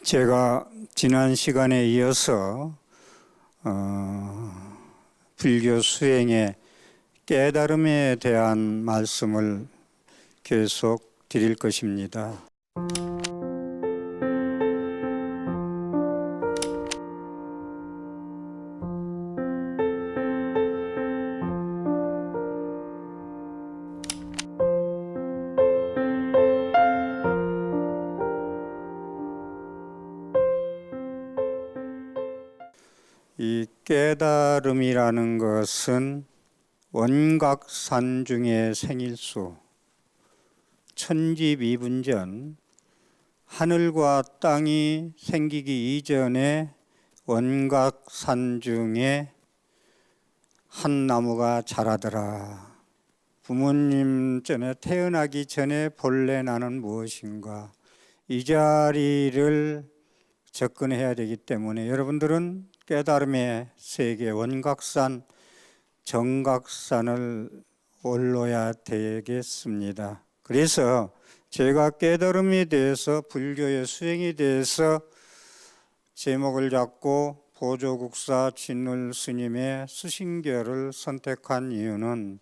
제가 지난 시간에 이어서 불교 수행의 깨달음에 대한 말씀을 계속 드릴 것입니다. 이 깨달음이라는 것은 원각산중의 생일수, 천지미분전, 하늘과 땅이 생기기 이전에 원각산중에 한 나무가 자라더라. 부모님 전에 태어나기 전에 본래 나는 무엇인가, 이 자리를 접근해야 되기 때문에 여러분들은 깨달음의 세계 원각산, 정각산을 올라야 되겠습니다. 그래서 제가 깨달음에 대해서, 불교의 수행에 대해서 제목을 잡고 보조국사 진울 스님의 수신결을 선택한 이유는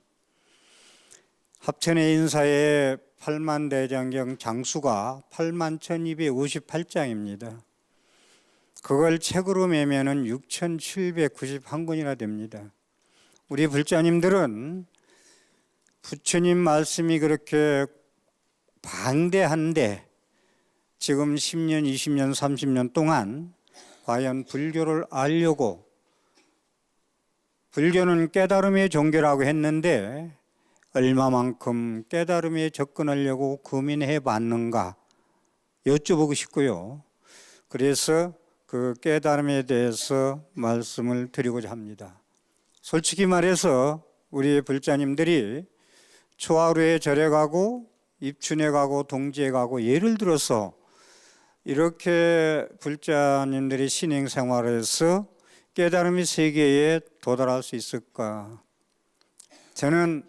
합천의 인사의 8만대장경 장수가 81,258장입니다. 그걸 책으로 매면은 6,791권이나 됩니다. 우리 불자님들은 부처님 말씀이 그렇게 방대한데 지금 10년, 20년, 30년 동안 과연 불교를 알려고, 불교는 깨달음의 종교라고 했는데 얼마만큼 깨달음에 접근하려고 고민해 봤는가 여쭤보고 싶고요. 그래서 그 깨달음에 대해서 말씀을 드리고자 합니다. 솔직히 말해서 우리 불자님들이 초하루에 절에 가고 입춘에 가고 동지에 가고, 예를 들어서 이렇게 불자님들이 신행생활에서 깨달음의 세계에 도달할 수 있을까? 저는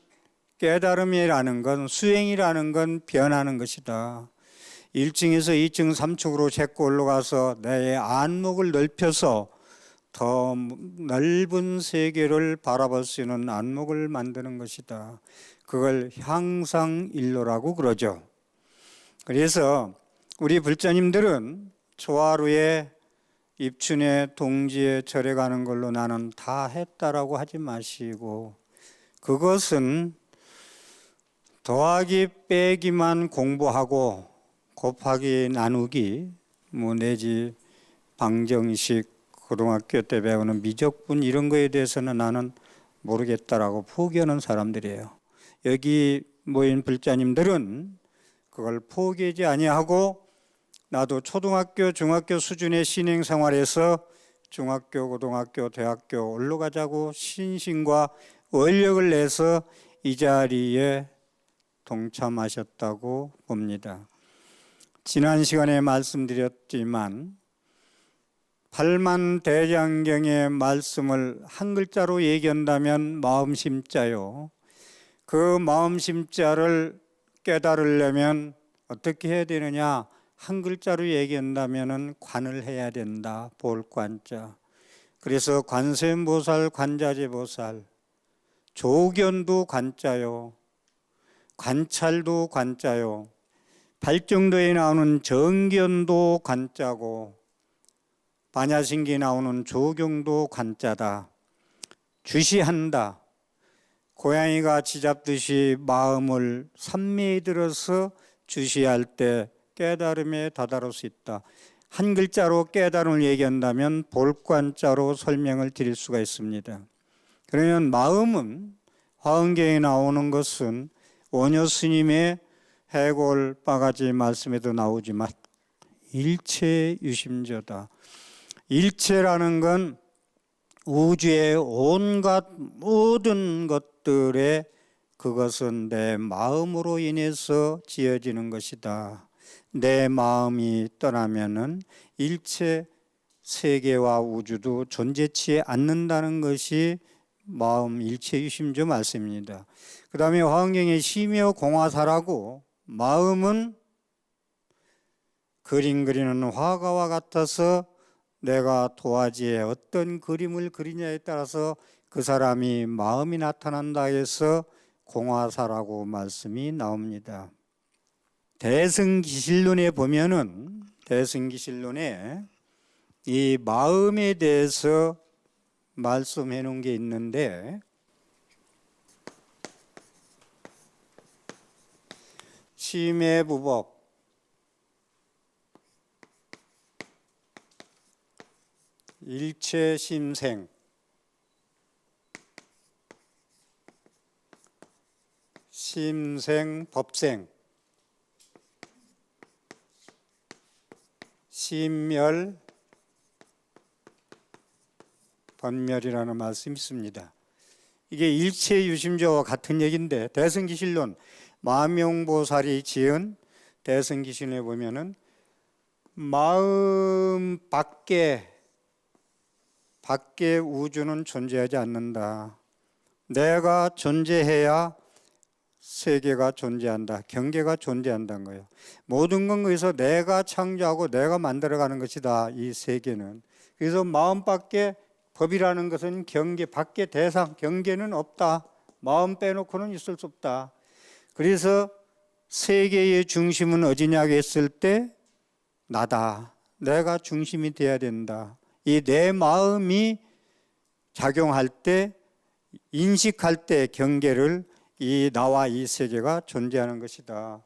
깨달음이라는 건, 수행이라는 건 변하는 것이다. 1층에서 2층, 3층으로 자꾸 올라가서 내 안목을 넓혀서 더 넓은 세계를 바라볼 수 있는 안목을 만드는 것이다. 그걸 향상일로라고 그러죠. 그래서 우리 불자님들은 초하루에 입춘에 동지에 절에 가는 걸로 나는 다 했다라고 하지 마시고, 그것은 더하기 빼기만 공부하고 곱하기 나누기 내지 방정식, 고등학교 때 배우는 미적분 이런 거에 대해서는 나는 모르겠다라고 포기하는 사람들이에요. 여기 모인 불자님들은 그걸 포기하지 아니하고, 나도 초등학교, 중학교 수준의 신행생활에서 중학교, 고등학교, 대학교 올라가자고 신신과 원력을 내서 이 자리에 동참하셨다고 봅니다. 지난 시간에 말씀드렸지만 8만대장경의 말씀을 한 글자로 얘기한다면 마음심자요. 그 마음심자를 깨달으려면 어떻게 해야 되느냐? 한 글자로 얘기한다면 관을 해야 된다. 볼관자. 그래서 관세음보살, 관자재보살, 조견도 관자요, 관찰도 관자요, 발정도에 나오는 정견도 관자고, 반야신기에 나오는 조경도 관자다. 주시한다. 고양이가 쥐잡듯이 마음을 산매에 들어서 주시할 때 깨달음에 다다를 수 있다. 한 글자로 깨달음을 얘기한다면 볼관자로 설명을 드릴 수가 있습니다. 그러면 마음은 화엄경에 나오는 것은 원효 스님의 해골 바가지 말씀에도 나오지만 일체유심조다. 일체라는 건 우주의 온갖 모든 것들에 그것은 내 마음으로 인해서 지어지는 것이다. 내 마음이 떠나면은 일체 세계와 우주도 존재치 않는다는 것이 마음 일체유심조 말씀입니다. 그 다음에 화엄경의 심여공화사라고, 마음은 그림 그리는 화가와 같아서 내가 도화지에 어떤 그림을 그리냐에 따라서 그 사람이 마음이 나타난다 해서 공화사라고 말씀이 나옵니다. 대승기실론에 보면은 대승기실론에 이 마음에 대해서 말씀해 놓은 게 있는데 심해부법 일체심생 심생법생 심멸 번멸이라는 말씀이 있습니다. 이게 일체유심조와 같은 얘기인데 대승기실론 마명보살이 지은 대승기실론에 보면은 마음 밖에 우주는 존재하지 않는다. 내가 존재해야 세계가 존재한다. 경계가 존재한다는 거예요. 모든 건 거기서 내가 창조하고 내가 만들어가는 것이다. 이 세계는. 그래서 마음 밖에 법이라는 것은 경계 밖에 대상 경계는 없다. 마음 빼놓고는 있을 수 없다. 그래서 세계의 중심은 어디냐고 했을 때 나다. 내가 중심이 돼야 된다. 이 내 마음이 작용할 때 인식할 때 경계를 이 나와 이 세계가 존재하는 것이다.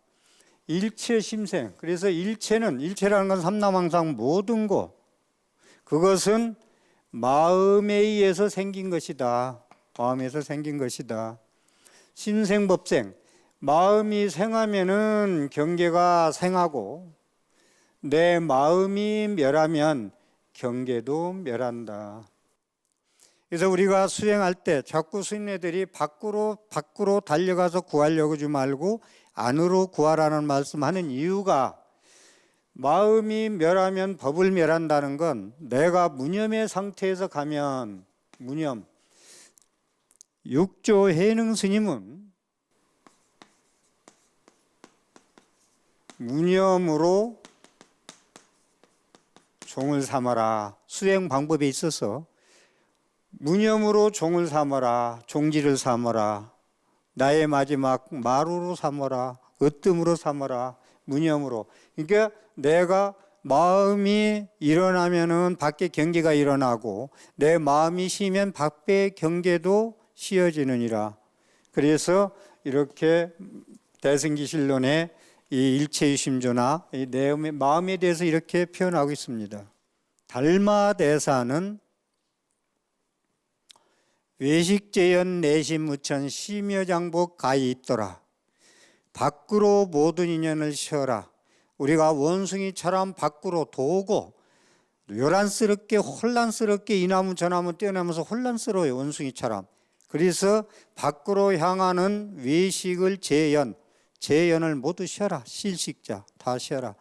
일체심생. 그래서 일체라는 건 삼라망상 모든 것. 그것은 마음에 의해서 생긴 것이다. 마음에서 생긴 것이다. 심생법생. 마음이 생하면은 경계가 생하고 내 마음이 멸하면 경계도 멸한다. 그래서 우리가 수행할 때 자꾸 스님네들이 밖으로 달려가서 구하려고 하지 말고 안으로 구하라는 말씀하는 이유가 마음이 멸하면 법을 멸한다는 건 내가 무념의 상태에서 가면 무념. 육조 해능 스님은 무념으로 종을 삼아라. 수행 방법에 있어서 무념으로 종을 삼아라. 종지를 삼아라. 나의 마지막 마루로 삼아라. 으뜸으로 삼아라. 무념으로. 그러니까 내가 마음이 일어나면은 밖에 경계가 일어나고 내 마음이 쉬면 밖의 경계도 쉬어지느니라. 그래서 이렇게 대승기실론에 이 일체유심조나 이 내 마음에 대해서 이렇게 표현하고 있습니다. 달마대사는 외식재연 내심무천 심여장복 가히 있더라. 밖으로 모든 인연을 쉬어라. 우리가 원숭이처럼 밖으로 도고 요란스럽게 혼란스럽게 이 나무 저 나무 뛰어나면서 혼란스러워요. 원숭이처럼. 그래서 밖으로 향하는 외식을 재연을 모두 쉬어라. 실식자 다 쉬어라.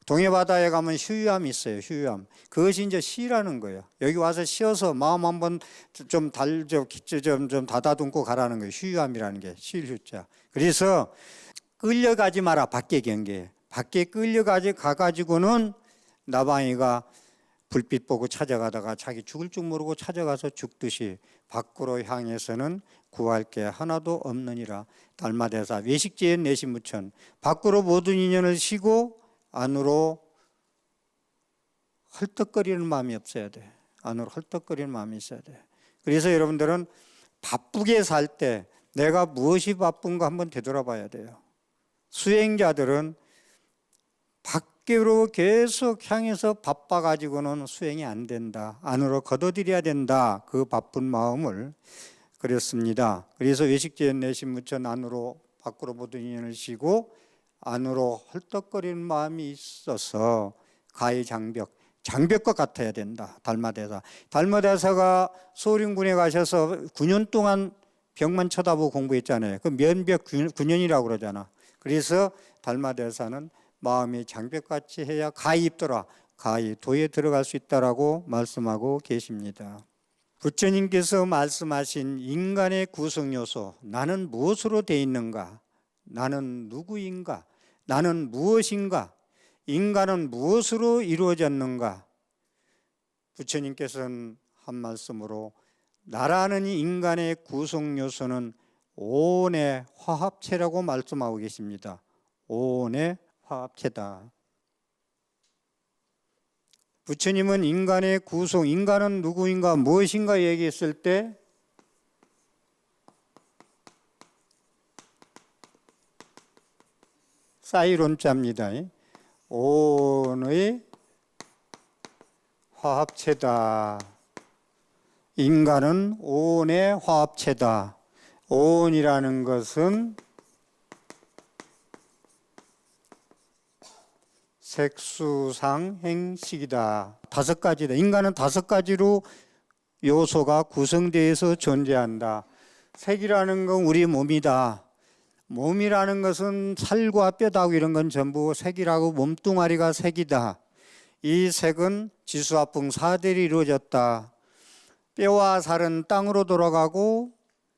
동해바다에 가면 휴유함이 있어요. 휴유함. 그것이 이제 쉬라는 거예요. 여기 와서 쉬어서 마음 한번 좀 다다듬고 가라는 거예요. 휴유함이라는 게 쉴휴자. 그래서 끌려가지 마라. 밖에 경계에. 밖에 가가지고는 나방이가 불빛 보고 찾아가다가 자기 죽을 줄 모르고 찾아가서 죽듯이 밖으로 향해서는 구할 게 하나도 없느니라. 달마대사 외식재연 내심무천. 밖으로 모든 인연을 쉬고 안으로 헐떡거리는 마음이 없어야 돼. 안으로 헐떡거리는 마음이 있어야 돼. 그래서 여러분들은 바쁘게 살 때 내가 무엇이 바쁜가 한번 되돌아봐야 돼요. 수행자들은 밖으로 계속 향해서 바빠가지고는 수행이 안 된다. 안으로 걷어들여야 된다. 그 바쁜 마음을 그랬습니다. 그래서 외식재연 내심무천 안으로 밖으로 모든 인연을 쉬고 안으로 헐떡거리는 마음이 있어서 가히 장벽과 같아야 된다. 달마대사가 소림군에 가셔서 9년 동안 벽만 쳐다보고 공부했잖아요. 그 면벽 9년이라고 그러잖아. 그래서 달마대사는 마음이 장벽같이 해야 가히 입더라. 가히 도에 들어갈 수 있다라고 말씀하고 계십니다. 부처님께서 말씀하신 인간의 구성요소, 나는 무엇으로 되어 있는가? 나는 누구인가? 나는 무엇인가? 인간은 무엇으로 이루어졌는가? 부처님께서는 한 말씀으로 나라는 인간의 구성 요소는 오온의 화합체라고 말씀하고 계십니다. 오온의 화합체다. 부처님은 인간의 구성, 인간은 누구인가 무엇인가 얘기했을 때 사이론자입니다. 오온의 화합체다. 인간은 오온의 화합체다. 오온이라는 것은 색수상행식이다. 5가지다. 인간은 5가지로 요소가 구성되어서 존재한다. 색이라는 건 우리 몸이다. 몸이라는 것은 살과 뼈다고 이런 건 전부 색이라고 몸뚱아리가 색이다. 이 색은 지수화풍 4대로 이루어졌다. 뼈와 살은 땅으로 돌아가고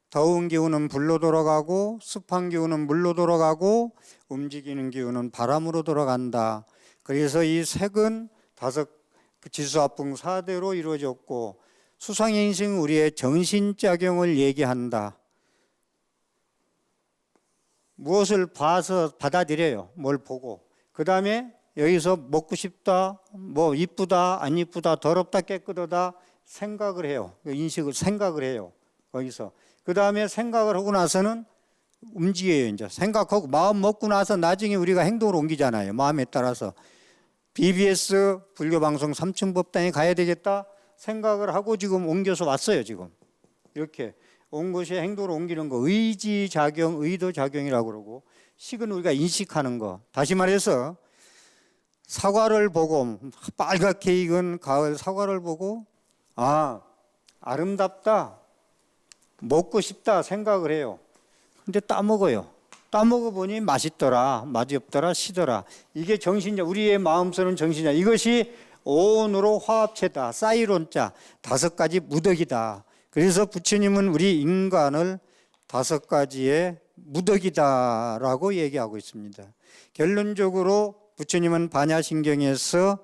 더운 기운은 불로 돌아가고 습한 기운은 물로 돌아가고 움직이는 기운은 바람으로 돌아간다. 그래서 이 색은 지수화풍 4대로 이루어졌고 수상행식은 우리의 정신작용을 얘기한다. 무엇을 봐서 받아들여요. 뭘 보고. 그 다음에 여기서 먹고 싶다, 뭐 이쁘다, 안 이쁘다, 더럽다, 깨끗하다 생각을 해요. 인식을 생각을 해요. 거기서. 그 다음에 생각을 하고 나서는 움직여요. 이제 생각하고 마음 먹고 나서 나중에 우리가 행동을 옮기잖아요. 마음에 따라서. BBS 불교방송 삼층법당에 가야 되겠다 생각을 하고 지금 옮겨서 왔어요. 지금 이렇게 온 것이 행동을 옮기는 거, 의지작용, 의도작용이라고 그러고, 식은 우리가 인식하는 거. 다시 말해서 사과를 보고, 빨갛게 익은 가을 사과를 보고 아름답다, 먹고 싶다 생각을 해요. 근데 따먹어요. 따먹어보니 맛있더라, 맛이 없더라, 시더라. 이게 정신자, 우리의 마음속은 정신자. 이것이 오온으로 화합체다. 사이론자, 5가지 무덕이다. 그래서 부처님은 우리 인간을 5가지의 무덕이다라고 얘기하고 있습니다. 결론적으로 부처님은 반야신경에서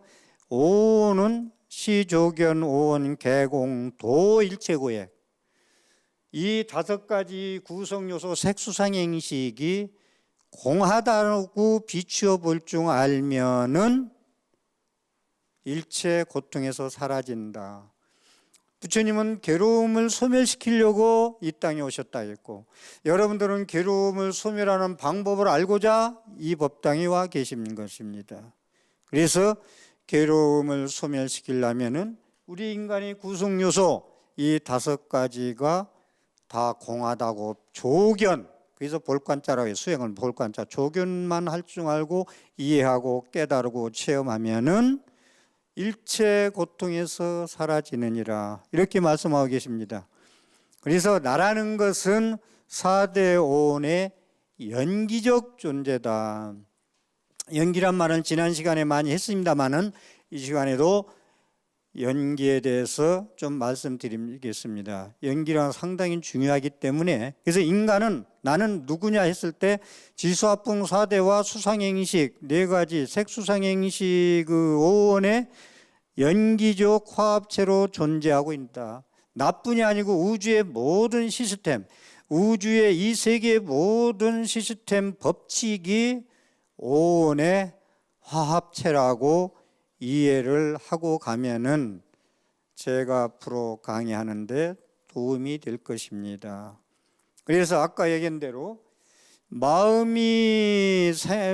오온은 시조견, 오온, 개공, 도, 일체고액, 이 5가지 구성요소 색수상행식이 공하다고 비추어 볼 줄 알면은 일체 고통에서 사라진다. 부처님은 괴로움을 소멸시키려고 이 땅에 오셨다 했고, 여러분들은 괴로움을 소멸하는 방법을 알고자 이 법당에 와 계신 것입니다. 그래서 괴로움을 소멸시키려면은 우리 인간의 구성요소 이 5가지가 다 공하다고 조견, 그래서 볼관자라고 해요. 수행은 볼관자, 조견만 할 줄 알고 이해하고 깨달고 체험하면은 일체 고통에서 사라지느니라, 이렇게 말씀하고 계십니다. 그래서 나라는 것은 4대 오온의 연기적 존재다. 연기란 말은 지난 시간에 많이 했습니다마는 이 시간에도 연기에 대해서 좀 말씀드리겠습니다. 연기란 상당히 중요하기 때문에, 그래서 인간은 나는 누구냐 했을 때 지수화풍 4대와 수상행식 4가지 색수상행식 그 오온의 연기적 화합체로 존재하고 있다. 나뿐이 아니고 우주의 모든 시스템, 우주의 이 세계의 모든 시스템 법칙이 오온의 화합체라고 이해를 하고 가면은 제가 앞으로 강의하는데 도움이 될 것입니다. 그래서 아까 얘기한 대로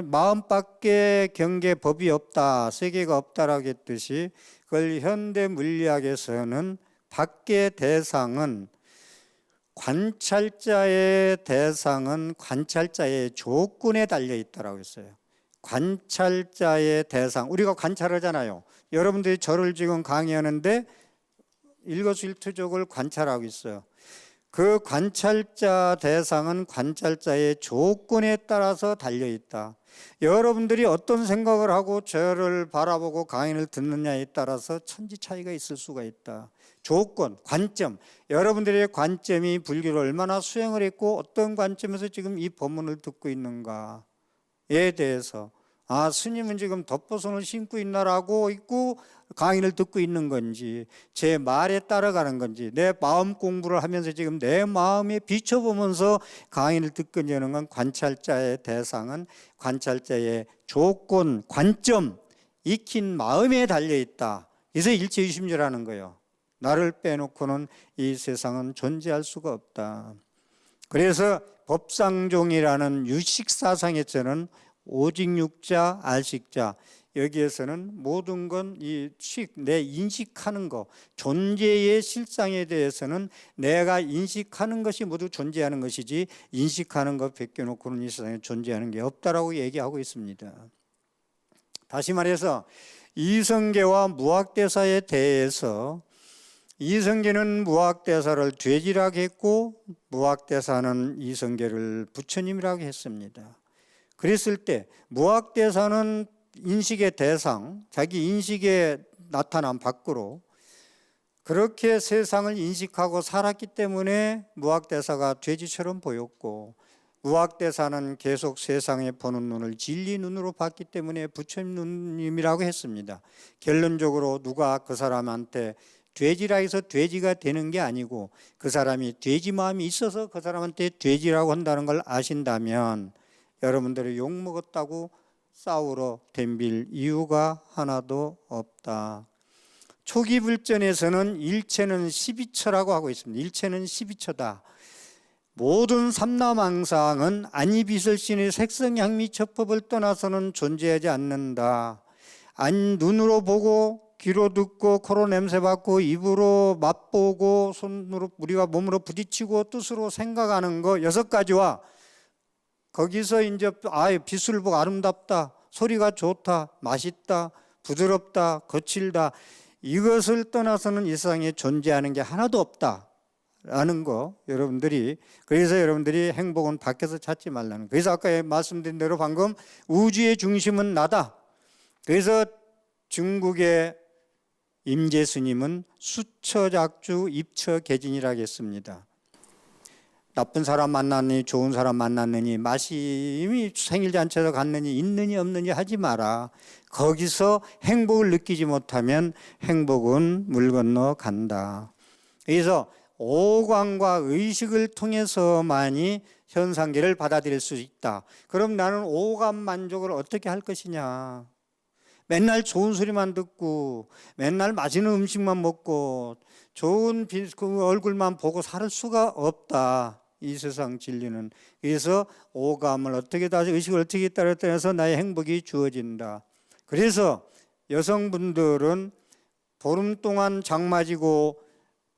마음밖에 경계 법이 없다, 세계가 없다라고 했듯이, 그걸 현대 물리학에서는 밖의 대상은 관찰자의 조건에 달려 있다라고 했어요. 관찰자의 대상, 우리가 관찰하잖아요. 여러분들이 저를 지금 강의하는데 일거수일투족을 관찰하고 있어요. 그 관찰자 대상은 관찰자의 조건에 따라서 달려 있다. 여러분들이 어떤 생각을 하고 저를 바라보고 강의를 듣느냐에 따라서 천지 차이가 있을 수가 있다. 조건, 관점, 여러분들의 관점이 불교를 얼마나 수행을 했고 어떤 관점에서 지금 이 법문을 듣고 있는가에 대해서, 아, 스님은 지금 덮보선을 신고 있나라고 있고 강의를 듣고 있는 건지 제 말에 따라가는 건지 내 마음 공부를 하면서 지금 내 마음에 비춰보면서 강의를 듣고 있는 건 관찰자의 대상은 관찰자의 조건, 관점, 익힌 마음에 달려있다. 그래서 일체유심주라는 거예요. 나를 빼놓고는 이 세상은 존재할 수가 없다. 그래서 법상종이라는 유식사상에서는 오직 육자, 알식자, 여기에서는 모든 건 이 내 인식하는 거, 존재의 실상에 대해서는 내가 인식하는 것이 모두 존재하는 것이지 인식하는 것 벗겨놓고는 이 세상에 존재하는 게 없다라고 얘기하고 있습니다. 다시 말해서 이성계와 무학대사에 대해서 이성계는 무학대사를 죄지라고 했고 무학대사는 이성계를 부처님이라고 했습니다. 그랬을 때 무학대사는 인식의 대상, 자기 인식에 나타난 밖으로 그렇게 세상을 인식하고 살았기 때문에 무학대사가 돼지처럼 보였고 무학대사는 계속 세상에 보는 눈을 진리 눈으로 봤기 때문에 부처님이라고 했습니다. 결론적으로 누가 그 사람한테 돼지라 해서 돼지가 되는 게 아니고 그 사람이 돼지 마음이 있어서 그 사람한테 돼지라고 한다는 걸 아신다면 여러분들이 욕먹었다고 싸우러 덤빌 이유가 하나도 없다. 초기 불전에서는 일체는 12처라고 하고 있습니다. 일체는 12처다. 모든 삼라망상은 안이비설신의 색성향미처법을 떠나서는 존재하지 않는다. 눈으로 보고 귀로 듣고 코로 냄새 맡고 입으로 맛보고 손으로 우리가 몸으로 부딪히고 뜻으로 생각하는 거 6가지와 거기서 이제 빛을 보고 아름답다, 소리가 좋다, 맛있다, 부드럽다, 거칠다 이것을 떠나서는 이 세상에 존재하는 게 하나도 없다라는 거 여러분들이 그래서 여러분들이 행복은 밖에서 찾지 말라는 그래서 아까 말씀드린 대로 방금 우주의 중심은 나다. 그래서 중국의 임재스님은 수처작주 입처개진이라고 했습니다. 나쁜 사람 만났느니 좋은 사람 만났느니 마심이 생일잔치에서 갔느니 있느니 없느니 하지 마라. 거기서 행복을 느끼지 못하면 행복은 물 건너 간다. 그래서 오감과 의식을 통해서만이 현상계를 받아들일 수 있다. 그럼 나는 오감 만족을 어떻게 할 것이냐. 맨날 좋은 소리만 듣고 맨날 맛있는 음식만 먹고 좋은 그 얼굴만 보고 살 수가 없다. 이 세상 진리는. 그래서 오감을 어떻게 다시 의식을 어떻게 따라서 나의 행복이 주어진다. 그래서 여성분들은 보름 동안 장마지고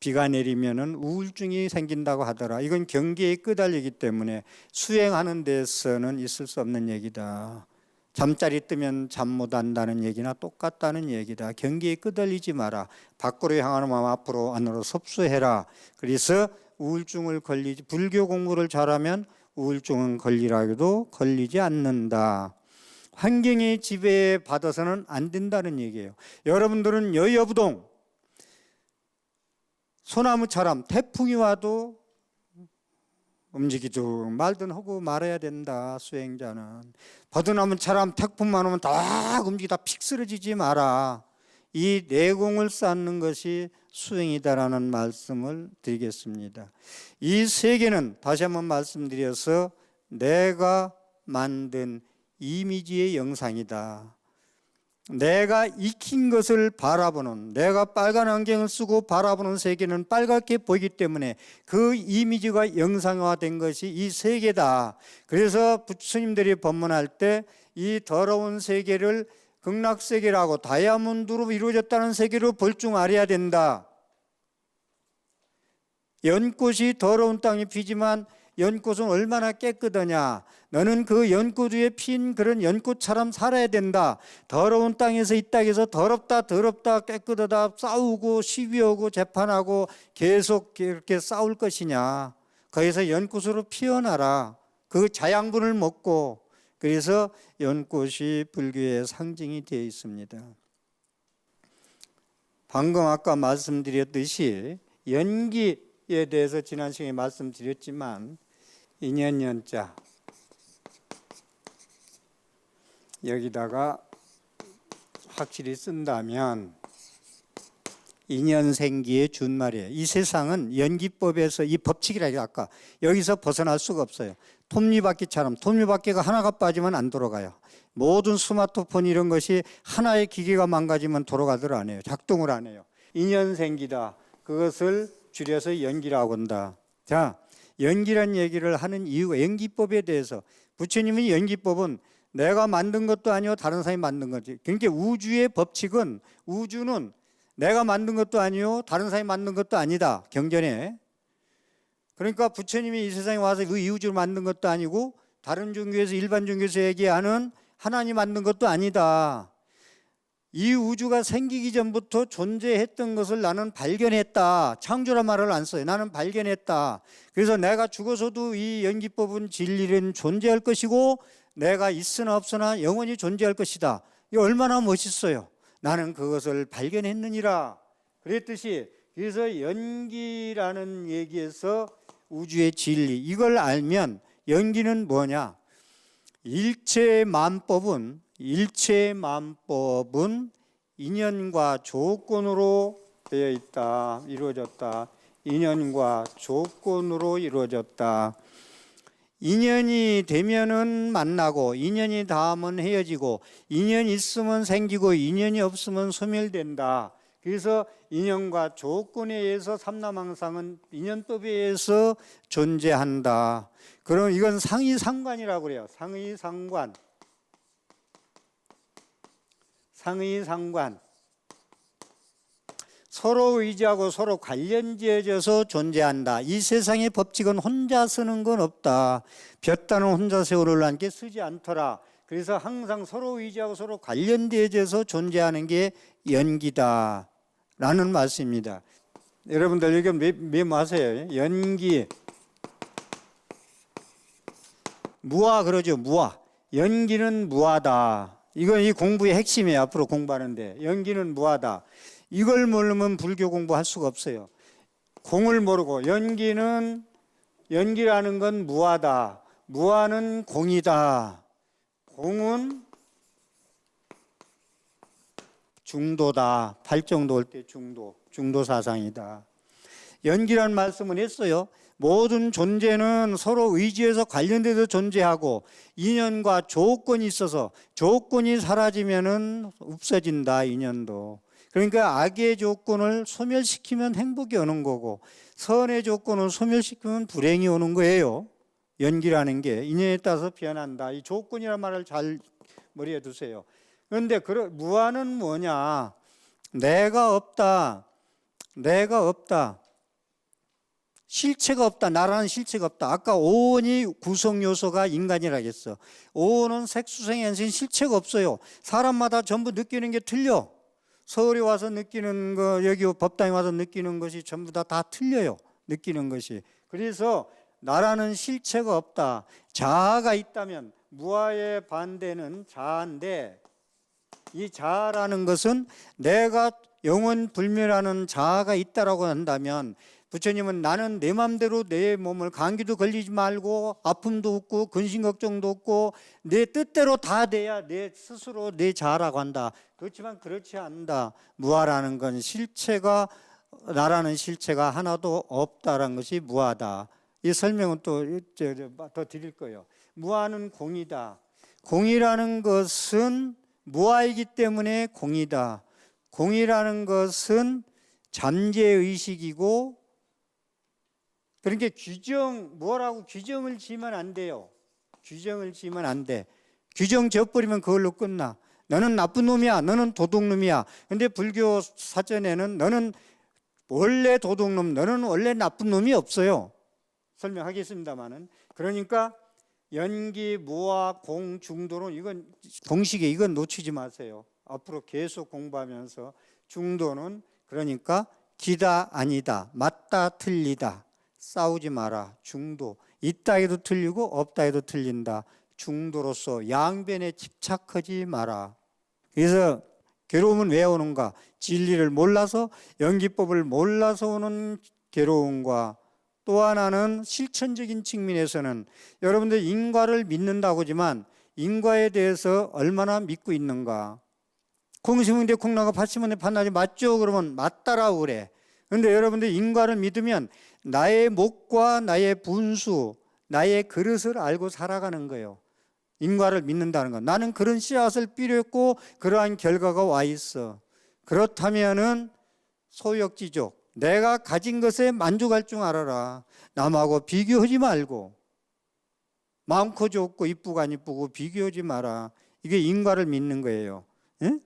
비가 내리면은 우울증이 생긴다고 하더라. 이건 경계에 끄달리기 때문에 수행하는 데서는 있을 수 없는 얘기다. 잠자리 뜨면 잠 못 한다는 얘기나 똑같다는 얘기다. 경계에 끄달리지 마라. 밖으로 향하는 마음 앞으로 안으로 섭수해라. 그래서 우울증을 걸리지 불교 공부를 잘하면 우울증은 걸리라고도 걸리지 않는다. 환경의 지배에 받아서는 안 된다는 얘기예요. 여러분들은 여여부동 소나무처럼 태풍이 와도 움직이든 말든 하고 말아야 된다. 수행자는 버드나무처럼 태풍만 오면 다 움직이다 픽 쓰러지지 마라. 이 내공을 쌓는 것이 수행이다라는 말씀을 드리겠습니다. 이 세계는 다시 한번 말씀드려서 내가 만든 이미지의 영상이다. 내가 익힌 것을 바라보는 내가 빨간 안경을 쓰고 바라보는 세계는 빨갛게 보이기 때문에 그 이미지가 영상화된 것이 이 세계다. 그래서 부처님들이 법문할 때 이 더러운 세계를 극락세계라고 다이아몬드로 이루어졌다는 세계로 볼 줄 알아야 된다. 연꽃이 더러운 땅에 피지만 연꽃은 얼마나 깨끗하냐. 너는 그 연꽃 위에 핀 그런 연꽃처럼 살아야 된다. 더러운 땅에서 이 땅에서 더럽다 깨끗하다 싸우고 시비하고 재판하고 계속 이렇게 싸울 것이냐. 거기서 연꽃으로 피어나라. 그 자양분을 먹고. 그래서 연꽃이 불교의 상징이 되어 있습니다. 방금 아까 말씀드렸듯이 연기에 대해서 지난 시간에 말씀드렸지만 인연연자 여기다가 확실히 쓴다면 인연생기의 준말이에요. 이 세상은 연기법에서 이 법칙이라 아까 여기서 벗어날 수가 없어요. 톱니바퀴처럼 톱니바퀴가 하나가 빠지면 안 돌아가요. 모든 스마트폰 이런 것이 하나의 기계가 망가지면 돌아가들 안 해요. 작동을 안 해요. 인연생기다. 그것을 줄여서 연기라고 한다. 자, 연기란 얘기를 하는 이유가 연기법에 대해서 부처님이 연기법은 내가 만든 것도 아니고 다른 사람이 만든 거지. 그러니까 우주의 법칙은 우주는 내가 만든 것도 아니요 다른 사람이 만든 것도 아니다. 경전에. 그러니까 부처님이 이 세상에 와서 이 우주를 만든 것도 아니고 다른 종교에서 일반 종교에서 얘기하는 하나님 만든 것도 아니다. 이 우주가 생기기 전부터 존재했던 것을 나는 발견했다. 창조란 말을 안 써요. 나는 발견했다. 그래서 내가 죽어서도 이 연기법은 진리는 존재할 것이고 내가 있으나 없으나 영원히 존재할 것이다. 이거 얼마나 멋있어요. 나는 그것을 발견했느니라. 그랬듯이 그래서 연기라는 얘기에서 우주의 진리 이걸 알면 연기는 뭐냐? 일체만법은 인연과 조건으로 되어 있다. 이루어졌다. 인연과 조건으로 이루어졌다. 인연이 되면은 만나고 인연이 닿으면 헤어지고 인연이 있으면 생기고 인연이 없으면 소멸된다. 그래서 인연과 조건에 의해서 삼라망상은 인연법에 의해서 존재한다. 그럼 이건 상의상관이라고 그래요. 상의상관. 서로 의지하고 서로 관련지어져서 존재한다. 이 세상의 법칙은 혼자 쓰는 건 없다. 볕다는 혼자 세월을 함께 쓰지 않더라. 그래서 항상 서로 의지하고 서로 관련되어져서 존재하는 게 연기다 라는 말씀입니다. 여러분들 여기 메모하세요. 연기 무아 그러죠. 무아. 연기는 무아다. 이건 이 공부의 핵심이에요. 앞으로 공부하는데 연기는 무아다. 이걸 모르면 불교 공부할 수가 없어요. 공을 모르고 연기라는 건 무아다. 무아는 공이다. 공은 중도다. 발정도 올 때 중도 사상이다. 연기란 말씀은 했어요. 모든 존재는 서로 의지해서 관련돼서 존재하고 인연과 조건이 있어서 조건이 사라지면은 없어진다. 인연도. 그러니까 악의 조건을 소멸시키면 행복이 오는 거고 선의 조건을 소멸시키면 불행이 오는 거예요. 연기라는 게 인연에 따라서 변한다. 이 조건이라는 말을 잘 머리에 두세요. 그런데 무아는 뭐냐? 내가 없다. 실체가 없다. 나라는 실체가 없다. 아까 오온이 구성 요소가 인간이라고 했어. 오온은 색수생연신 실체가 없어요. 사람마다 전부 느끼는 게 틀려. 서울에 와서 느끼는 거, 여기 법당에 와서 느끼는 것이 전부 다 틀려요. 느끼는 것이. 그래서 나라는 실체가 없다. 자아가 있다면 무아의 반대는 자아인데 이 자아라는 것은 내가 영원 불멸하는 자아가 있다라고 한다면 부처님은 나는 내 마음대로 내 몸을 감기도 걸리지 말고 아픔도 없고 근심 걱정도 없고 내 뜻대로 다 돼야 내 스스로 내 자아라고 한다. 그렇지만 그렇지 않다. 무아라는 건 나라는 실체가 하나도 없다라는 것이 무아다. 이 설명은 또 더 드릴 거예요. 무아는 공이다. 공이라는 것은 무아이기 때문에 공이다. 공이라는 것은 잠재의식이고 그러니까 뭐라고 규정을 지으면 안 돼요. 규정을 지으면 안 돼. 규정 지어버리면 그걸로 끝나. 너는 나쁜 놈이야. 너는 도둑놈이야. 근데 불교 사전에는 너는 원래 도둑놈, 너는 원래 나쁜 놈이 없어요. 설명하겠습니다만은. 그러니까 연기, 무아, 공, 중도는 이건 공식에 이건 놓치지 마세요. 앞으로 계속 공부하면서 중도는 그러니까 기다 아니다, 맞다 틀리다, 싸우지 마라. 중도. 있다 해도 틀리고 없다 해도 틀린다. 중도로서 양변에 집착하지 마라. 그래서 괴로움은 왜 오는가? 진리를 몰라서 연기법을 몰라서 오는 괴로움과 또 하나는 실천적인 측면에서는 여러분들 인과를 믿는다고 하지만 인과에 대해서 얼마나 믿고 있는가. 콩 심은 데 콩나가 팥 심은 데 팥나지 맞죠? 그러면 맞다라고 그래. 그런데 여러분들 인과를 믿으면 나의 목과 나의 분수, 나의 그릇을 알고 살아가는 거예요. 인과를 믿는다는 거. 나는 그런 씨앗을 뿌렸고 그러한 결과가 와 있어. 그렇다면은 소욕지족, 내가 가진 것에 만족할 줄 알아라. 남하고 비교하지 말고, 많고 좋고 이쁘고 안 이쁘고 비교하지 마라. 이게 인과를 믿는 거예요. 응?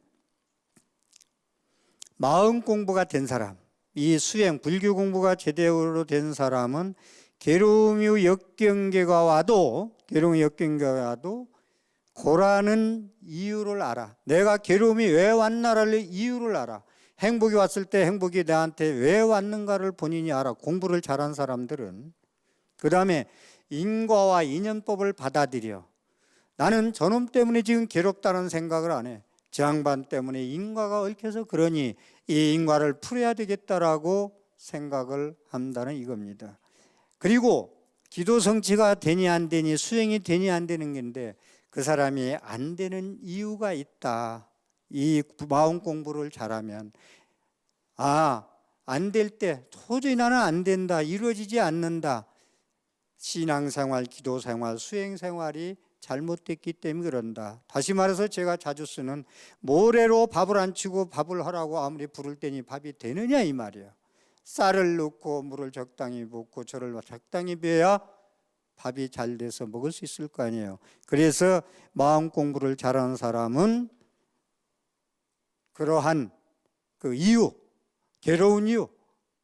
마음 공부가 된 사람, 이 수행 불교 공부가 제대로 된 사람은 괴로움이 역경계가 와도 고라는 이유를 알아. 내가 괴로움이 왜 왔나를 이유를 알아. 행복이 왔을 때 행복이 나한테 왜 왔는가를 본인이 알아. 공부를 잘한 사람들은. 그 다음에 인과와 인연법을 받아들여. 나는 저놈 때문에 지금 괴롭다는 생각을 안 해. 저 양반 때문에 인과가 얽혀서 그러니 이 인과를 풀어야 되겠다라고 생각을 한다는 이겁니다. 그리고 기도 성취가 되니 안 되니, 수행이 되니 안 되는 건데 그 사람이 안 되는 이유가 있다. 이 마음 공부를 잘하면 안 될 때 도저히 나는 안 된다, 이루어지지 않는다. 신앙생활, 기도생활, 수행생활이 잘못됐기 때문에 그런다. 다시 말해서 제가 자주 쓰는 모래로 밥을 안 치고 밥을 하라고 아무리 부를 때니 밥이 되느냐 이 말이에요. 쌀을 넣고 물을 적당히 붓고 저를 적당히 배야 밥이 잘 돼서 먹을 수 있을 거 아니에요. 그래서 마음 공부를 잘하는 사람은 그러한 그 이유, 괴로운 이유,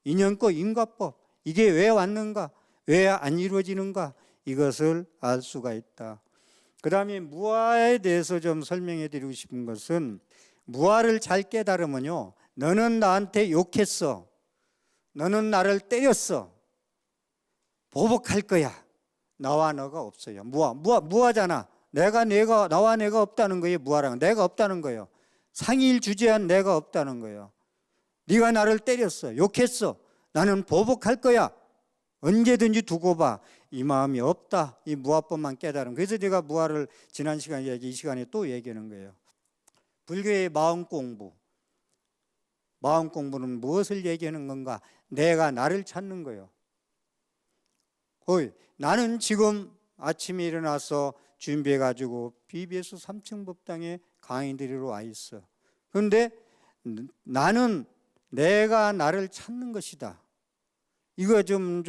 인연과 인과법, 이게 왜 왔는가, 왜 안 이루어지는가, 이것을 알 수가 있다. 그 다음에 무아에 대해서 좀 설명해 드리고 싶은 것은, 무아를 잘 깨달으면요, 너는 나한테 욕했어, 너는 나를 때렸어, 보복할 거야. 나와 너가 없어요. 무아잖아. 나와 내가 없다는 거예요. 무아랑 내가 없다는 거예요. 상일 주제한 내가 없다는 거예요. 네가 나를 때렸어, 욕했어, 나는 보복할 거야. 언제든지 두고 봐. 이 마음이 없다. 이 무아법만 깨달은. 그래서 제가 무아를 지난 시간에 이 시간에 또 얘기하는 거예요. 불교의 마음 공부는 무엇을 얘기하는 건가? 내가 나를 찾는 거예요. 나는 지금 아침에 일어나서 준비해가지고 BBS 3층 법당에 강의 드리러 와 있어. 그런데 나는 내가 나를 찾는 것이다. 이거 좀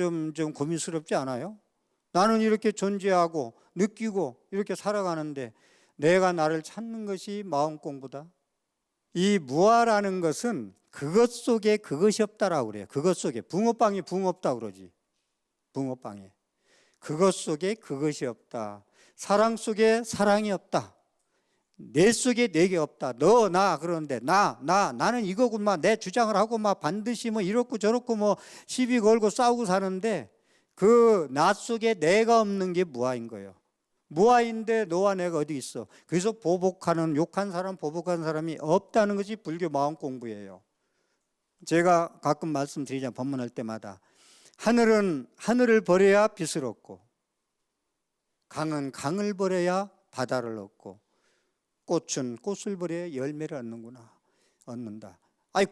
고민스럽지 않아요? 나는 이렇게 존재하고 느끼고 이렇게 살아가는데 내가 나를 찾는 것이 마음 공부다. 이 무아라는 것은 그것 속에 그것이 없다라고 그래요. 그것 속에 붕어빵이 붕어없다 그러지. 붕어빵에 그것 속에 그것이 없다. 사랑 속에 사랑이 없다. 내 속에 내게 없다. 너, 나, 그러는데 나는 이거구만. 내 주장을 하고 막 반드시 뭐 이렇고 저렇고 뭐 시비 걸고 싸우고 사는데 그 나 속에 내가 없는 게 무아인 거예요. 무아인데 너와 내가 어디 있어? 그래서 욕한 사람, 보복한 사람이 없다는 것이 불교 마음 공부예요. 제가 가끔 말씀드리자, 법문할 때마다 하늘은 하늘을 버려야 빛을 얻고, 강은 강을 버려야 바다를 얻고, 꽃은 꽃을 버려야 열매를 얻는다.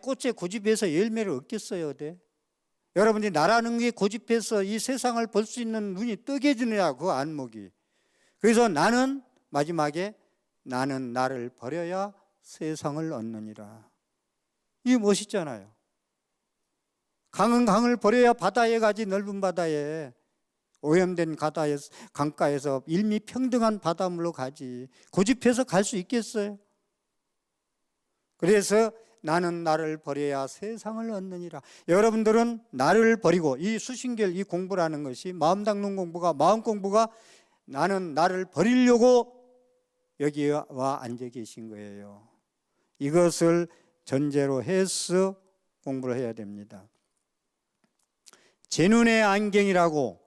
꽃에 고집해서 열매를 얻겠어요? 어때? 여러분들이 나라는 게 고집해서 이 세상을 볼 수 있는 눈이 뜨개지느냐, 그 안목이. 그래서 나는 마지막에 나는 나를 버려야 세상을 얻느니라. 이게 멋있잖아요. 강은 강을 버려야 바다에 가지. 넓은 바다에, 오염된 강가에서 일미평등한 바닷물로 가지. 고집해서 갈 수 있겠어요? 그래서 나는 나를 버려야 세상을 얻느니라. 여러분들은 나를 버리고, 이 수신결, 이 공부라는 것이 마음 닦는 공부가, 마음 공부가 나는 나를 버리려고 여기 와 앉아 계신 거예요. 이것을 전제로 해서 공부를 해야 됩니다. 제 눈의 안경이라고,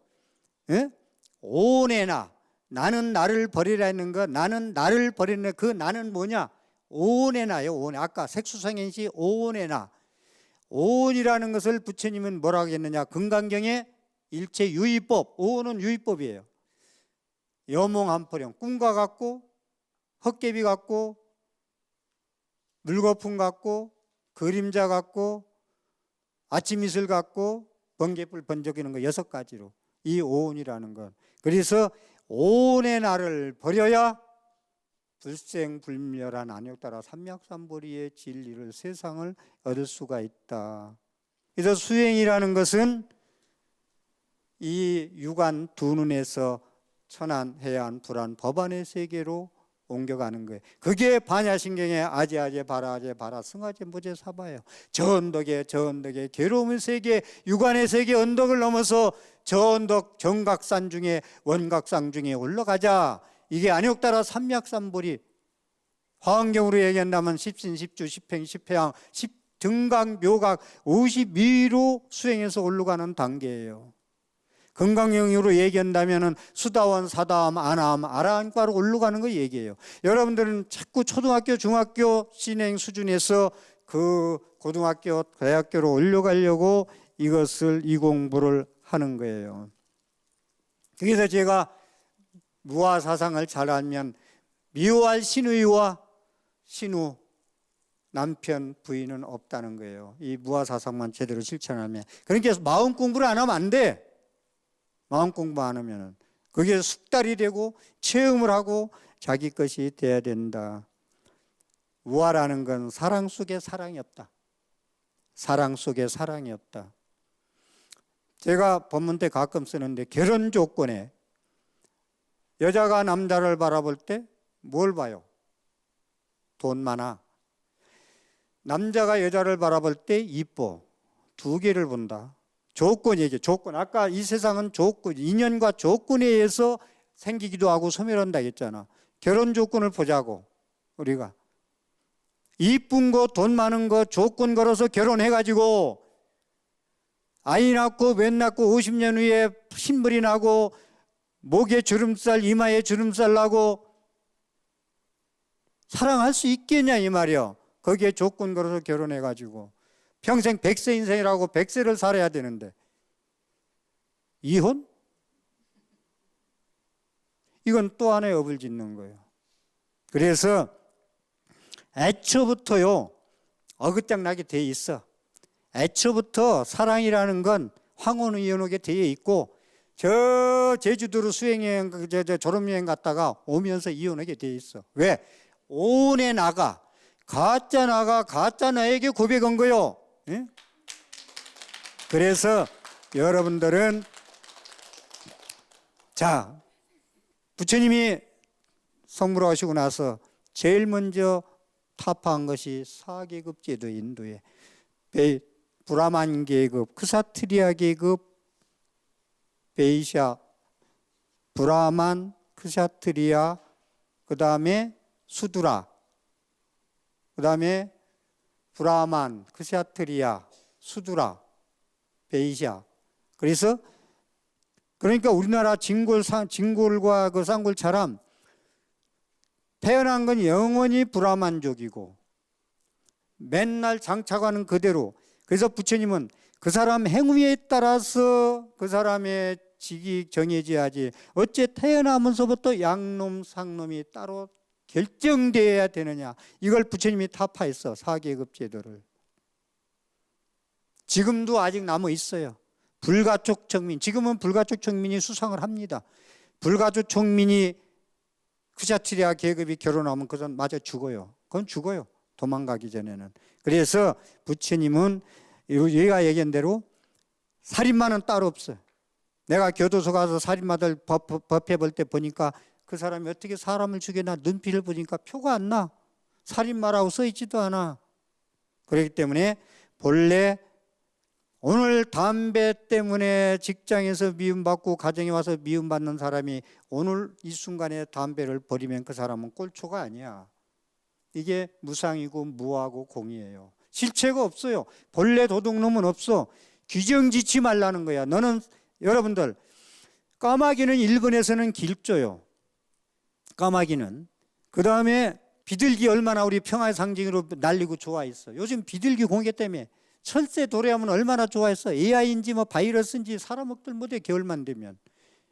오내나, 나는 나를 버리라는 거, 나는 나를 버리는 그 나는 뭐냐? 오내나요. 오내. 아까 색수성행시 오내나. 오온이라는 것을 부처님은 뭐라고 했느냐? 금강경에 일체 유의법, 오온은 유의법이에요. 여몽한포령, 꿈과 같고 헛개비 같고 물거품 같고 그림자 같고 아침 이슬 같고 번개불 번쩍이는 거 6가지로 이 오온이라는 것. 그래서 오온의 나를 버려야 불생불멸한 안욕따라 삼약삼보리의 진리를 세상을 얻을 수가 있다. 그래서 수행이라는 것은 이 육안 두 눈에서 천안, 해안, 불안, 법안의 세계로 옮겨가는 거예요. 그게 반야신경의 아제아제 바라아제 바라 승아제 무제 사바예요. 저 언덕에 괴로움의 세계, 육안의 세계 언덕을 넘어서 저 언덕 정각산 중에 원각산 중에 올라가자. 이게 안욕따라 삼약삼보리, 화엄경으로 얘기한다면 십신, 십주, 십행, 십회양, 십등각, 묘각 52로 수행해서 올라가는 단계예요. 건강영으로 얘기한다면 수다원, 사다함, 안함, 아라한과로 올라가는 거 얘기해요. 여러분들은 자꾸 초등학교, 중학교 신행 수준에서 그 고등학교, 대학교로 올라가려고 이것을 이 공부를 하는 거예요. 그래서 제가 무아사상을 잘 알면 미워할 신우이와 신우, 남편, 부인은 없다는 거예요. 이 무아사상만 제대로 실천하면. 그러니까 마음 공부를 안 하면 안 돼. 마음 공부 안 하면 그게 숙달이 되고 체험을 하고 자기 것이 돼야 된다. 우아라는 건 사랑 속에 사랑이 없다. 사랑 속에 사랑이 없다. 제가 법문 때 가끔 쓰는데 결혼 조건에 여자가 남자를 바라볼 때 뭘 봐요? 돈 많아. 남자가 여자를 바라볼 때 이뻐. 두 개를 본다. 조건이죠. 조건. 아까 이 세상은 조건, 인연과 조건에 의해서 생기기도 하고 소멸한다 했잖아. 결혼 조건을 보자고. 우리가 이쁜 거, 돈 많은 거 조건 걸어서 결혼해가지고 아이 낳고 몇 낳고 50년 후에 신물이 나고 목에 주름살, 이마에 주름살 나고 사랑할 수 있겠냐 이 말이요. 거기에 조건 걸어서 결혼해가지고 평생 100세 인생이라고 100세를 살아야 되는데 이혼? 이건 또 하나의 업을 짓는 거예요. 그래서 애초부터요 어긋장나게 돼 있어. 애초부터 사랑이라는 건 황혼이혼하게 되어 있고 저 제주도로 수행여행, 졸업여행 갔다가 오면서 이혼하게 되어 있어. 왜? 오온의 나가 가짜 나가 가짜 나에게 고백한 거요. 예? 그래서 여러분들은 자 부처님이 성불하시고 나서 제일 먼저 타파한 것이 4계급 제도 인도에 브라만 계급, 크사트리아 계급, 베이샤, 브라만, 크사트리아, 그 다음에 수두라, 그 다음에 브라만, 크샤트리아, 수두라, 베이샤. 그래서 그러니까 우리나라 진골과 그 쌍골처럼 태어난 건 영원히 브라만족이고 맨날 장차가는 그대로. 그래서 부처님은 그 사람 행위에 따라서 그 사람의 직이 정해져야지 어째 태어나면서부터 양놈 상놈이 따로 결정되어야 되느냐. 이걸 부처님이 타파했어. 4계급 제도를. 지금도 아직 남아 있어요. 불가촉 청민. 지금은 불가촉 청민이 수상을 합니다. 불가촉 청민이 크샤트리아 계급이 결혼하면 그건 맞아 죽어요. 그건 죽어요. 도망가기 전에는. 그래서 부처님은 얘가 얘기한 대로 살인마는 따로 없어요. 내가 교도소 가서 살인마들 법해 볼 때 보니까 그 사람이 어떻게 사람을 죽이나 눈피를 보니까 표가 안 나. 살인마라고 써 있지도 않아. 그렇기 때문에 본래 오늘 담배 때문에 직장에서 미움받고 가정에 와서 미움받는 사람이 오늘 이 순간에 담배를 버리면 그 사람은 꼴초가 아니야. 이게 무상이고 무하고 공이에요. 실체가 없어요. 본래 도둑놈은 없어. 규정 짓지 말라는 거야. 너는 여러분들 까마귀는 일본에서는 길조요. 까마귀는. 그 다음에 비둘기 얼마나 우리 평화의 상징으로 날리고 좋아했어. 요즘 비둘기 공개 때문에 철새 도래하면 얼마나 좋아했어. AI인지 뭐 바이러스인지 사람먹들 못해. 겨울만 되면.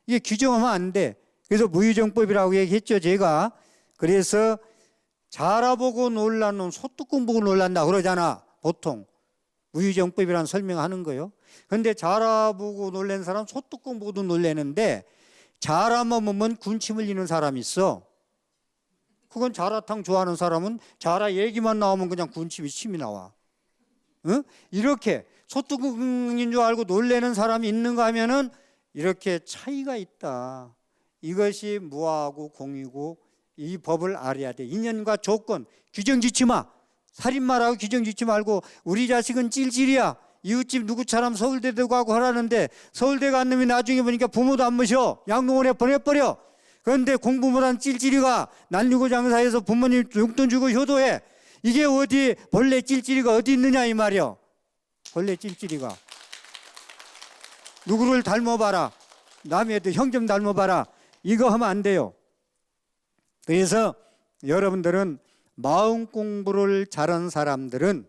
이게 규정하면 안 돼. 그래서 무유정법이라고 얘기했죠. 제가 그래서 자라보고 놀라는 소뚜껑 보고 놀란다 그러잖아. 보통 무유정법이라는 설명하는 거요. 그런데 자라보고 놀란 사람 소뚜껑 보고도 놀래는데 자라만 보면 군침 흘리는 사람이 있어. 그건 자라탕 좋아하는 사람은 자라 얘기만 나오면 그냥 군침이 침이 나와. 응? 이렇게 소뚜껑인 줄 알고 놀래는 사람이 있는가 하면은 이렇게 차이가 있다. 이것이 무하고 공이고 이 법을 알아야 돼. 인연과 조건, 규정 짓지 마. 살인마라고 규정 짓지 말고 우리 자식은 찔찔이야. 이웃집 누구처럼 서울대도 가고 하라는데 서울대 간 놈이 나중에 보니까 부모도 안 모셔. 양로원에 보내버려. 그런데 공부 못한 찔찔이가 난리고 장사해서 부모님 용돈 주고 효도해. 이게 어디 본래 찔찔이가 어디 있느냐 이 말이야. 본래 찔찔이가. 누구를 닮아봐라. 남의 애들 형 좀 닮아봐라. 이거 하면 안 돼요. 그래서 여러분들은 마음 공부를 잘한 사람들은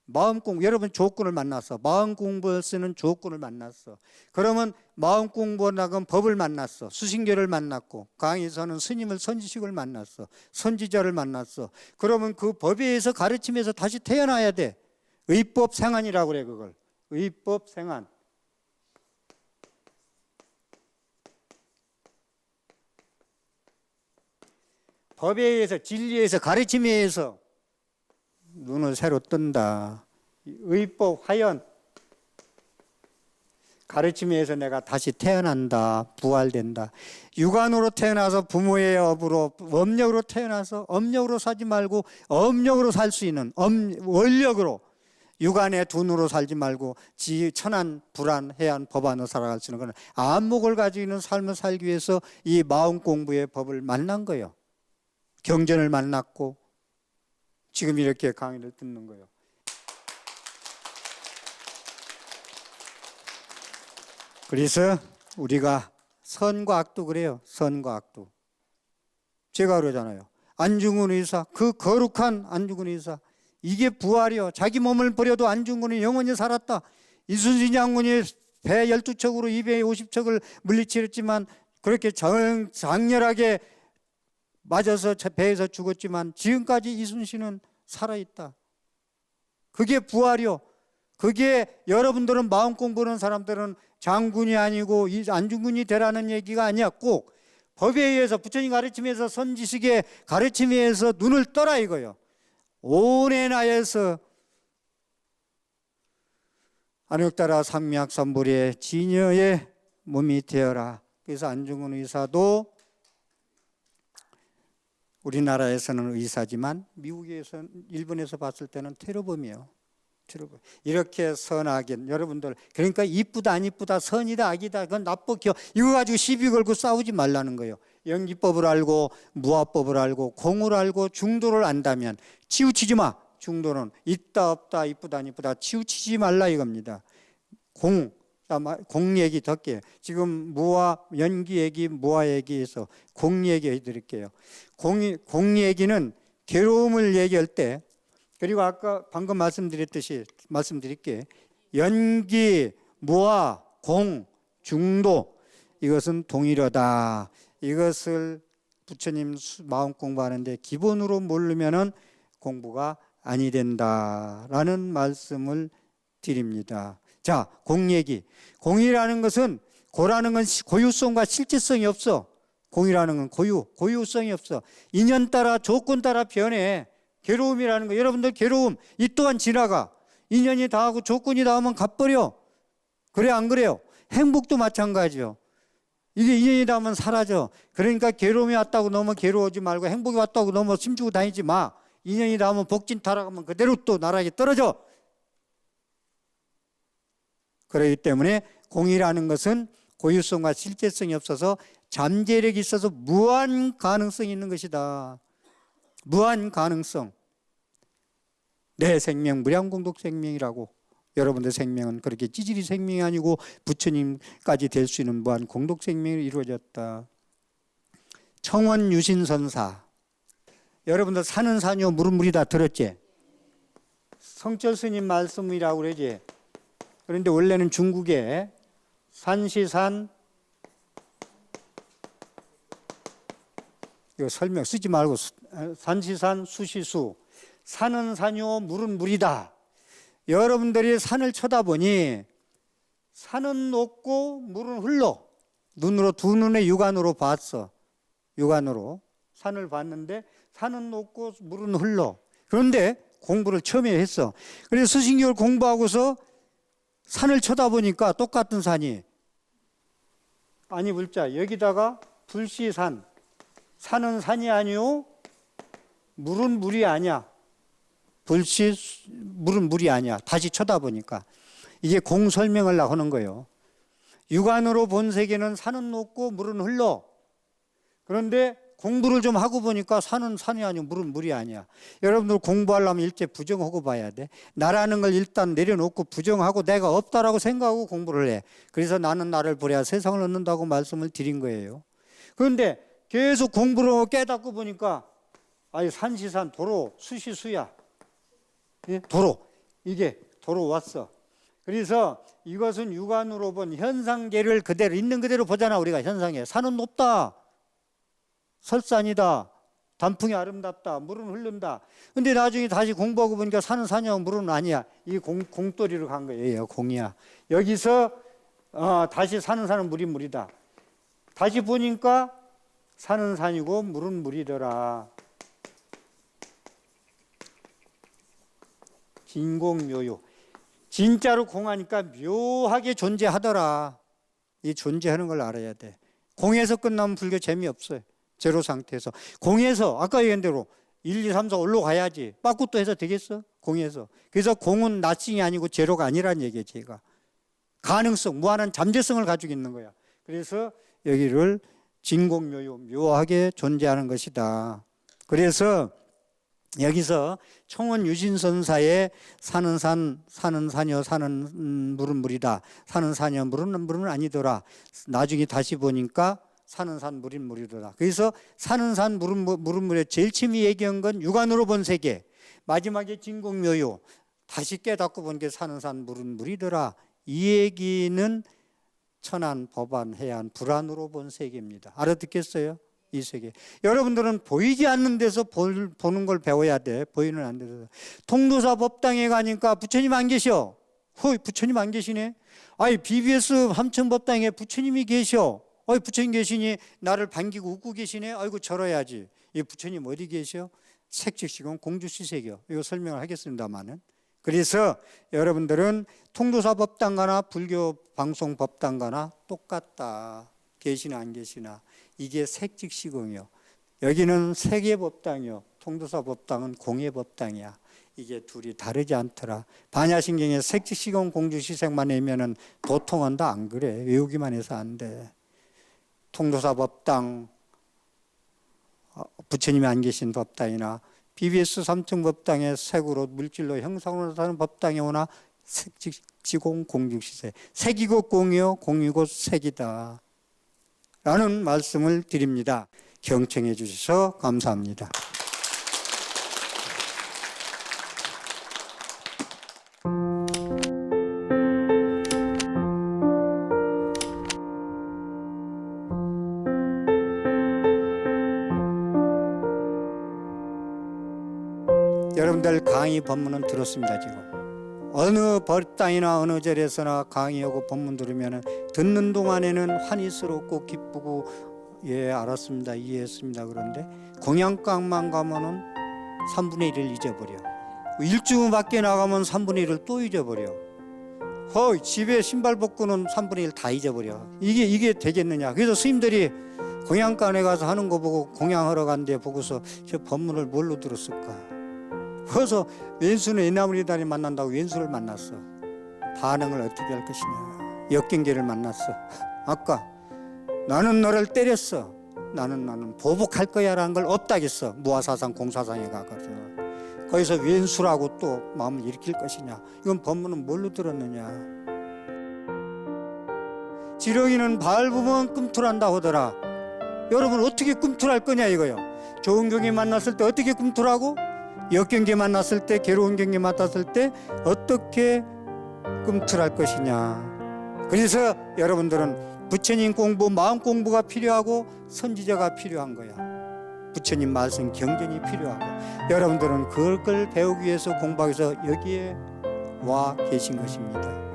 마음 공부, 여러분 조건을 만났어. 마음 공부를 쓰는 조건을 만났어. 그러면 마음 공부하는 법을 만났어. 수신교를 만났고 강의에서는 스님을 선지식을 만났어. 선지자를 만났어. 그러면 그 법에 의해서 가르침에서 다시 태어나야 돼. 의법생안이라고 그래 그걸. 의법생안. 법에 의해서 진리에 의해서 가르침에 의해서 눈을 새로 뜬다. 의법 화연 가르침에 의해서 내가 다시 태어난다. 부활된다. 육안으로 태어나서 부모의 업으로 업력으로 태어나서 업력으로 사지 말고 업력으로 살 수 있는 원력으로 육안의 눈으로 살지 말고 천안 불안 해안 법 안으로 살아갈 수 있는 것은 안목을 가지고 있는 삶을 살기 위해서 이 마음 공부의 법을 만난 거예요. 경전을 만났고 지금 이렇게 강의를 듣는 거예요. 그래서 우리가 선과 악도 그래요. 선과 악도. 제가 그러잖아요. 안중근 의사, 그 거룩한 안중근 의사, 이게 부활이요. 자기 몸을 버려도 안중근이 영원히 살았다. 이순신 장군이 배 12척으로 250척을 물리치렀지만 그렇게 장렬하게 맞아서 배에서 죽었지만 지금까지 이순신은 살아있다. 그게 부활이요. 그게 여러분들은 마음 공부하는 사람들은 장군이 아니고 안중근이 되라는 얘기가 아니야. 꼭 법에 의해서 부처님 가르침에서 선지식의 가르침에 의해서 눈을 떠라 이거요. 온에 나에서 안욕따라 삼미학삼불의 진여의 몸이 되어라. 그래서 안중근 의사도 우리나라에서는 의사지만 미국에서 일본에서 봤을 때는 테러범이에요. 테러범. 이렇게 선하게 여러분들 그러니까 이쁘다 안 이쁘다 선이다 악이다 그건 나쁘겨 이거 가지고 시비 걸고 싸우지 말라는 거예요. 연기법을 알고 무화법을 알고 공을 알고 중도를 안다면 치우치지 마. 중도는 있다 없다 이쁘다 안 이쁘다 치우치지 말라 이겁니다. 공 얘기 덕게 지금 무화 연기 얘기 무화 얘기해서 공 얘기 해드릴게요. 공 얘기는 괴로움을 얘기할 때 그리고 아까 방금 말씀드릴게 연기 무화 공 중도 이것은 동일하다. 이것을 부처님 마음 공부하는데 기본으로 모르면은 공부가 아니 된다라는 말씀을 드립니다. 자, 공 얘기. 공이라는 것은 고라는 건 고유성과 실제성이 없어. 공이라는 건 고유성이 없어. 인연 따라 조건 따라 변해. 괴로움이라는 거 여러분들 괴로움 이 또한 지나가. 인연이 닿고 조건이 닿으면 갚버려. 그래 안 그래요? 행복도 마찬가지요. 이게 인연이 닿으면 사라져. 그러니까 괴로움이 왔다고 너무 괴로워하지 말고 행복이 왔다고 너무 힘주고 다니지 마. 인연이 닿으면 복진 타락하면 그대로 또 나락에 떨어져. 그렇기 때문에 공이라는 것은 고유성과 실제성이 없어서 잠재력이 있어서 무한 가능성이 있는 것이다. 무한 가능성. 내 생명 무량공덕 생명이라고. 여러분들 생명은 그렇게 찌질이 생명이 아니고 부처님까지 될 수 있는 무한 공덕 생명이 이루어졌다. 청원 유신선사. 여러분들 산은 산이요 물은 물이다 들었지? 성철 스님 말씀이라고 그러지? 그런데 원래는 중국에 산시산 이거 설명 쓰지 말고 산시산 수시수. 산은 산이요 물은 물이다. 여러분들이 산을 쳐다보니 산은 높고 물은 흘러. 눈으로 두 눈의 육안으로 봤어. 육안으로 산을 봤는데 산은 높고 물은 흘러. 그런데 공부를 처음에 했어. 그래서 수신교를 공부하고서 산을 쳐다보니까 똑같은 산이 아니 불자 여기다가 불시산. 산은 산이 아니요 물은 물이 아니야. 불시 물은 물이 아니야. 다시 쳐다보니까 이게 공 설명을 하는 거예요. 육안으로 본 세계는 산은 높고 물은 흘러. 그런데 공부를 좀 하고 보니까 산은 산이 아니고 물은 물이 아니야. 여러분들 공부하려면 일제 부정하고 봐야 돼. 나라는 걸 일단 내려놓고 부정하고 내가 없다라고 생각하고 공부를 해. 그래서 나는 나를 버려야 세상을 얻는다고 말씀을 드린 거예요. 그런데 계속 공부를 깨닫고 보니까 아니 산시산 도로 수시수야. 예? 도로. 이게 도로 왔어. 그래서 이것은 육안으로 본 현상계를 그대로 있는 그대로 보잖아. 우리가 현상에 산은 높다. 설산이다. 단풍이 아름답다. 물은 흐른다. 근데 나중에 다시 공부하고 보니까 산은 산이야. 물은 아니야. 이 공돌이로 간 거예요. 공이야. 여기서 다시 산은 산은 물이 물이다. 다시 보니까 산은 산이고 물은 물이더라. 진공묘요. 진짜로 공하니까 묘하게 존재하더라. 이 존재하는 걸 알아야 돼. 공에서 끝나면 불교 재미없어요. 제로 상태에서. 공에서 아까 얘기한 대로 1, 2, 3, 4 올라가야지. 빠꾸또 해서 되겠어? 공에서. 그래서 공은 나싱이 아니고 제로가 아니란 얘기예요. 제가. 가능성, 무한한 잠재성을 가지고 있는 거야. 그래서 여기를 진공묘요. 묘하게 존재하는 것이다. 그래서 여기서 청원 유진선사의 사는 산, 사는 산이요, 사는 물은 물이다. 사는 산이요, 물은 물은 아니더라. 나중에 다시 보니까 사는 산, 물인 물이더라. 그래서 사는 산, 물은 물에 제일 처음에 얘기한 건 육안으로 본 세계. 마지막에 진공묘요. 다시 깨닫고 본 게 사는 산, 물은 물이더라. 이 얘기는 천안, 법안, 해안, 불안으로 본 세계입니다. 알아듣겠어요? 이 세계. 여러분들은 보이지 않는 데서 보는 걸 배워야 돼. 보이는 안 데서. 통도사 법당에 가니까 부처님 안 계셔. 부처님 안 계시네. 아이 BBS 함천법당에 부처님이 계셔. 부처님 계시니 나를 반기고 웃고 계시네. 아이고 절어야지. 이 부처님 어디 계셔? 색즉시공 공주시색이요. 이거 설명을 하겠습니다만은. 그래서 여러분들은 통도사 법당 가나 불교 방송 법당 가나 똑같다. 계시나 안 계시나. 이게 색즉시공이요. 여기는 세계 법당이요. 통도사 법당은 공예 법당이야. 이게 둘이 다르지 않더라. 반야신경에 색즉시공 공주시색만 외우면은 도통한다. 안 그래. 외우기만 해서 안 돼. 통도사 법당, 부처님이 안 계신 법당이나 BBS 삼층법당의 색으로 물질로 형상으로 사는 법당에 오나 색즉시공 공주시색. 색이고 공이요, 공이고 색이다 라는 말씀을 드립니다. 경청해 주셔서 감사합니다. 여러분들 강의 법문은 들었습니다. 지금 어느 법당이나 어느 절에서나 강의하고 법문 들으면 듣는 동안에는 환희스럽고 기쁘고 예 알았습니다, 이해했습니다. 그런데 공양강만 가면은 3분의 1을 잊어버려. 일주 밖에 나가면 3분의 1을 또 잊어버려. 집에 신발 벗고는 3분의 1 다 잊어버려. 이게 되겠느냐. 그래서 스님들이 공양간에 가서 하는 거 보고 공양하러 간데 보고서 저 법문을 뭘로 들었을까. 그래서 왼수는 애나무리다리 만난다고 왼수를 만났어. 반응을 어떻게 할 것이냐. 역경계를 만났어. 아까 나는 너를 때렸어. 나는 보복할 거야 라는 걸 없다겠어. 무아사상 공사상에 가서 거기서 왼수라고 또 마음을 일으킬 것이냐. 이건 법문은 뭘로 들었느냐. 지렁이는 밟으면 꿈틀한다 하더라. 여러분 어떻게 꿈틀할 거냐 이거요. 좋은 경계 만났을 때 어떻게 꿈틀하고, 역경계 만났을 때, 괴로운 경계 만났을 때 어떻게 꿈틀할 것이냐. 그래서 여러분들은 부처님 공부, 마음 공부가 필요하고 선지자가 필요한 거야. 부처님 말씀 경전이 필요하고 여러분들은 그걸 배우기 위해서 공부하기 위해서 여기에 와 계신 것입니다.